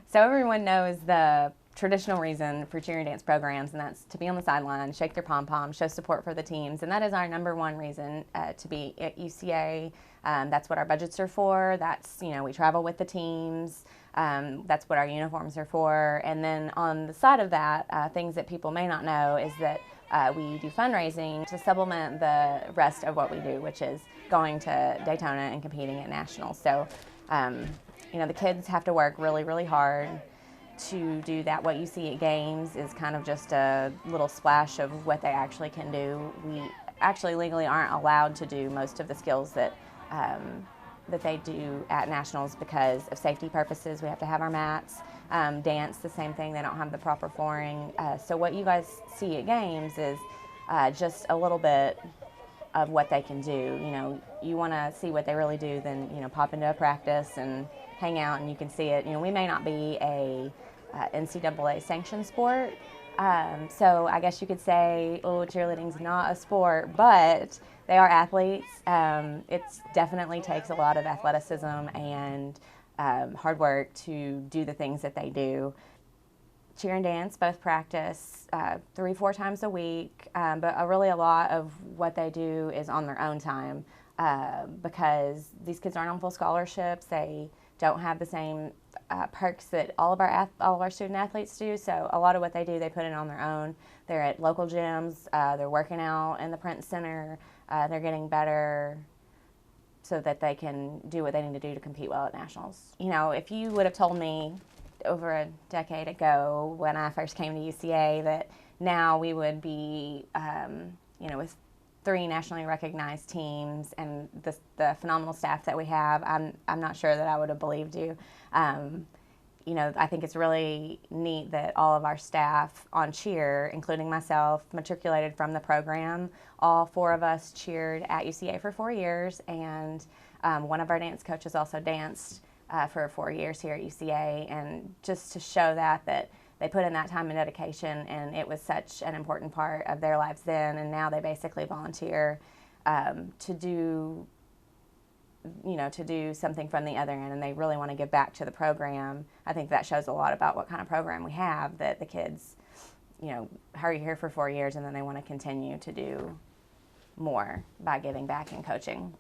So everyone knows the traditional reason for cheer and dance programs, and that's to be on the sideline, shake their pom-pom, show support for the teams, and that is our number one reason to be at UCA. That's what our budgets are for. That's, we travel with the teams. That's what our uniforms are for. And then on the side of that, things that people may not know is that we do fundraising to supplement the rest of what we do, which is going to Daytona and competing at nationals. So, the kids have to work really, really hard to do that. What you see at games is kind of just a little splash of what they actually can do. We actually legally aren't allowed to do most of the skills that they do at nationals because of safety purposes. We have to have our mats. Dance, the same thing. They don't have the proper flooring. So what you guys see at games is just a little bit of what they can do. You want to see what they really do, then pop into a practice and hang out and you can see it. We may not be a NCAA sanctioned sport, so I guess you could say, cheerleading's not a sport, but they are athletes. It definitely takes a lot of athleticism and hard work to do the things that they do. Cheer and dance both practice 3-4 times a week, but really a lot of what they do is on their own time because these kids aren't on full scholarships. They don't have the same perks that all of our student athletes do. So a lot of what they do, they put it on their own. They're at local gyms. They're working out in the Print Center. They're getting better so that they can do what they need to do to compete well at nationals. If you would have told me over a decade ago when I first came to UCA that now we would be, with 3 nationally recognized teams and the phenomenal staff that we have, I'm not sure that I would have believed you. I think it's really neat that all of our staff on cheer, including myself, matriculated from the program. All 4 of us cheered at UCA for 4 years, and one of our dance coaches also danced for 4 years here at UCA, and just to show that they put in that time and dedication, and it was such an important part of their lives then, and now they basically volunteer to do something from the other end, and they really want to give back to the program. I think that shows a lot about what kind of program we have, that the kids, are here for 4 years, and then they want to continue to do more by giving back and coaching.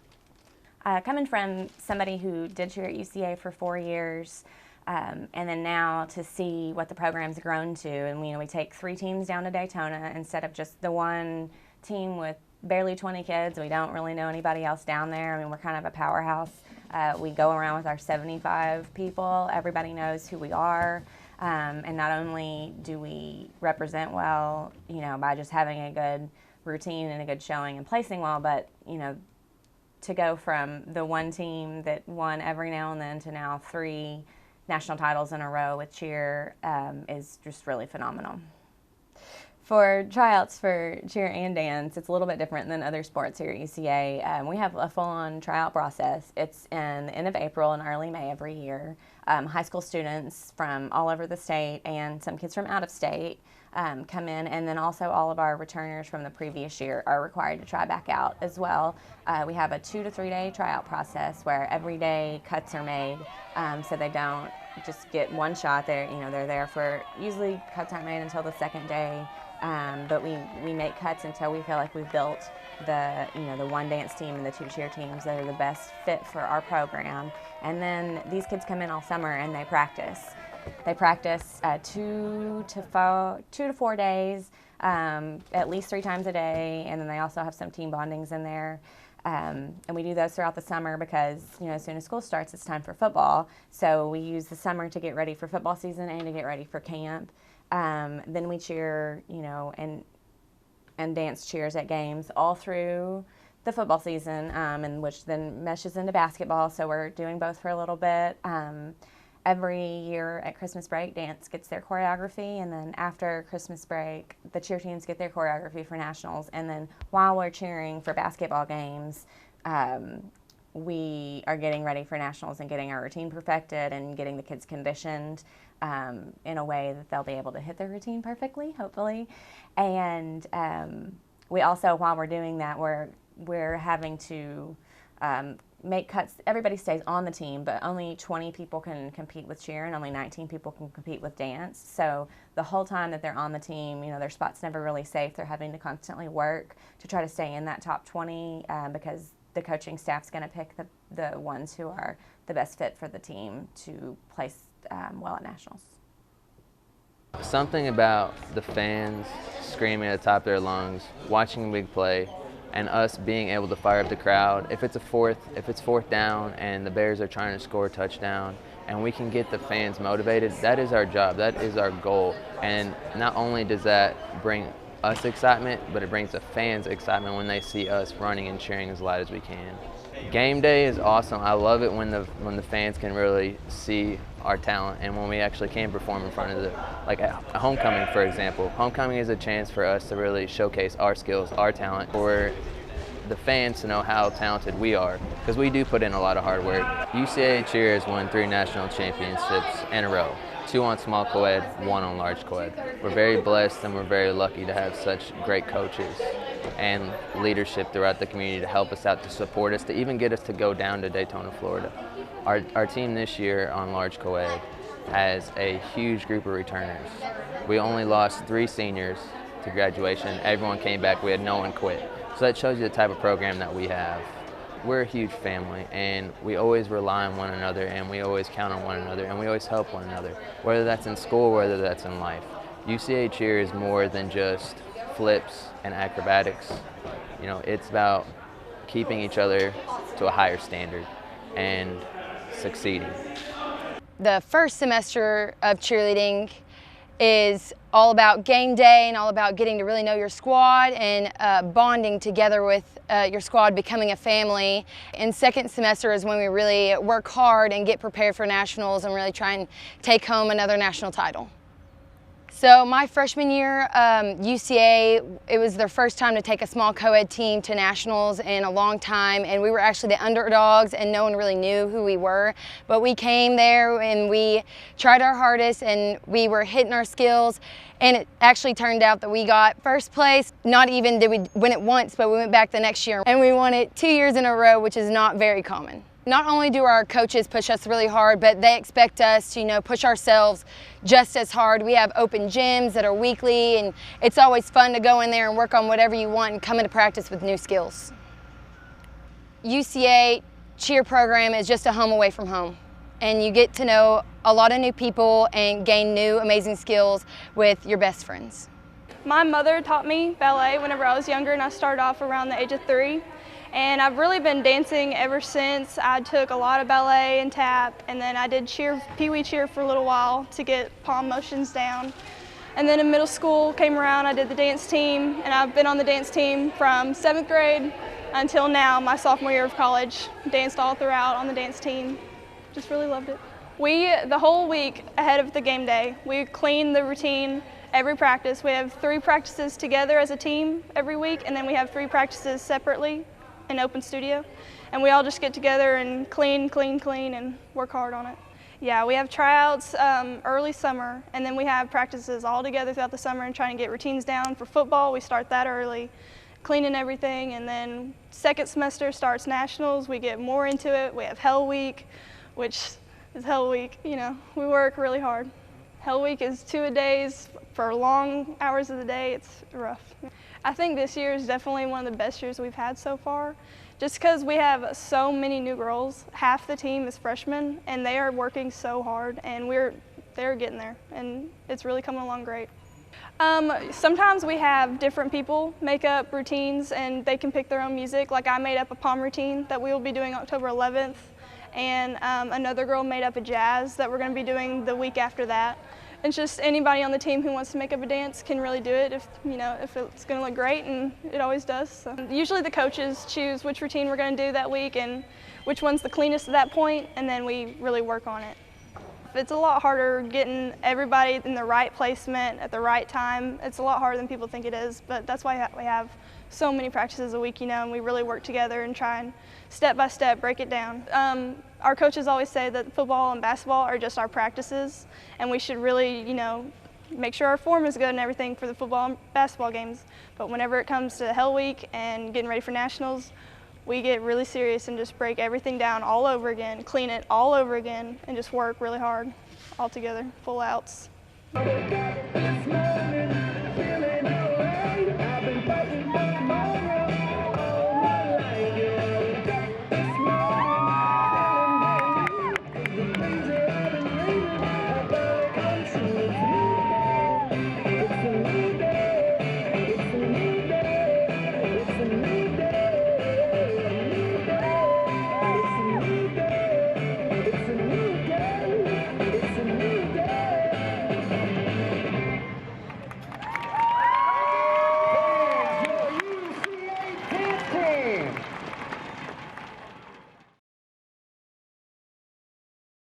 Coming from somebody who did cheer at UCA for 4 years, and then now to see what the program's grown to, and we take 3 teams down to Daytona instead of just the one team with barely 20 kids. We don't really know anybody else down there. We're kind of a powerhouse. We go around with our 75 people. Everybody knows who we are, and not only do we represent well, by just having a good routine and a good showing and placing well, but to go from the one team that won every now and then to now 3 national titles in a row with cheer is just really phenomenal. For tryouts for cheer and dance, it's a little bit different than other sports here at UCA. We have a full-on tryout process. It's in the end of April and early May every year. High school students from all over the state and some kids from out of state come in, and then also all of our returners from the previous year are required to try back out as well. We have a 2 to 3 day tryout process where every day cuts are made, so they don't just get one shot. They're there for, usually cuts aren't made until the second day, but we make cuts until we feel like we've built the one dance team and the 2 cheer teams that are the best fit for our program. And then these kids come in all summer and they practice. They practice 2 to 4 days, at least 3 times a day, and then they also have some team bondings in there. And we do those throughout the summer because, as soon as school starts, it's time for football. So we use the summer to get ready for football season and to get ready for camp. Then we cheer, and dance cheers at games all through the football season, and which then meshes into basketball. So we're doing both for a little bit. Every year at Christmas break, dance gets their choreography, and then after Christmas break, the cheer teams get their choreography for nationals. And then while we're cheering for basketball games, we are getting ready for nationals and getting our routine perfected and getting the kids conditioned in a way that they'll be able to hit their routine perfectly, hopefully. And we also, while we're doing that, we're having to make cuts. Everybody stays on the team, but only 20 people can compete with cheer and only 19 people can compete with dance. So the whole time that they're on the team, their spot's never really safe. They're having to constantly work to try to stay in that top 20 because the coaching staff's going to pick the ones who are the best fit for the team to place well at nationals. Something about the fans screaming at the top of their lungs, watching a big play, and us being able to fire up the crowd. If it's fourth down and the Bears are trying to score a touchdown and we can get the fans motivated, that is our job, that is our goal. And not only does that bring us excitement, but it brings the fans excitement when they see us running and cheering as loud as we can. Game day is awesome. I love it when the fans can really see our talent and when we actually can perform in front of like at homecoming, for example. Homecoming is a chance for us to really showcase our skills, our talent, for the fans to know how talented we are, because we do put in a lot of hard work. UCA cheer has won 3 national championships in a row. 2 on small co-ed, 1 on large co-ed. We're very blessed and we're very lucky to have such great coaches and leadership throughout the community to help us out, to support us, to even get us to go down to Daytona, Florida. Our team this year on large co-ed has a huge group of returners. We only lost 3 seniors to graduation. Everyone came back. We had no one quit. So that shows you the type of program that we have. We're a huge family, and we always rely on one another, and we always count on one another, and we always help one another, whether that's in school, whether that's in life. UCA cheer is more than just flips and acrobatics. It's about keeping each other to a higher standard and succeeding. The first semester of cheerleading is all about game day and all about getting to really know your squad and bonding together with your squad, becoming a family. And second semester is when we really work hard and get prepared for nationals and really try and take home another national title. So my freshman year, UCA, it was their first time to take a small co-ed team to nationals in a long time, and we were actually the underdogs and no one really knew who we were. But we came there and we tried our hardest and we were hitting our skills, and it actually turned out that we got first place. Not even did we win it once, but we went back the next year and we won it 2 years in a row, which is not very common. Not only do our coaches push us really hard, but they expect us to, push ourselves just as hard. We have open gyms that are weekly, and it's always fun to go in there and work on whatever you want and come into practice with new skills. UCA cheer program is just a home away from home, and you get to know a lot of new people and gain new amazing skills with your best friends. My mother taught me ballet whenever I was younger, and I started off around the age of 3. And I've really been dancing ever since. I took a lot of ballet and tap, and then I did cheer, pee-wee cheer for a little while to get palm motions down. And then in middle school came around, I did the dance team, and I've been on the dance team from 7th grade until now, my sophomore year of college. Danced all throughout on the dance team. Just really loved it. The whole week ahead of the game day, we clean the routine every practice. We have 3 practices together as a team every week, and then we have 3 practices separately in open studio, and we all just get together and clean, and work hard on it. Yeah, we have tryouts early summer, and then we have practices all together throughout the summer and trying to get routines down. For football, we start that early, cleaning everything, and then second semester starts nationals. We get more into it. We have Hell Week, which is Hell Week. We work really hard. Hell Week is 2-a-days for long hours of the day. It's rough. I think this year is definitely one of the best years we've had so far, just because we have so many new girls. Half the team is freshmen, and they are working so hard, and they're getting there, and it's really coming along great. Sometimes we have different people make up routines, and they can pick their own music. Like I made up a palm routine that we will be doing October 11th, and another girl made up a jazz that we're going to be doing the week after that. It's just anybody on the team who wants to make up a dance can really do it if it's going to look great, and it always does. So usually the coaches choose which routine we're going to do that week and which one's the cleanest at that point, and then we really work on it. It's a lot harder getting everybody in the right placement at the right time. It's a lot harder than people think it is, but that's why we have so many practices a week, and we really work together and try and step by step break it down. Our coaches always say that football and basketball are just our practices, and we should really, make sure our form is good and everything for the football and basketball games. But whenever it comes to Hell Week and getting ready for nationals, we get really serious and just break everything down all over again, clean it all over again, and just work really hard all together, full outs.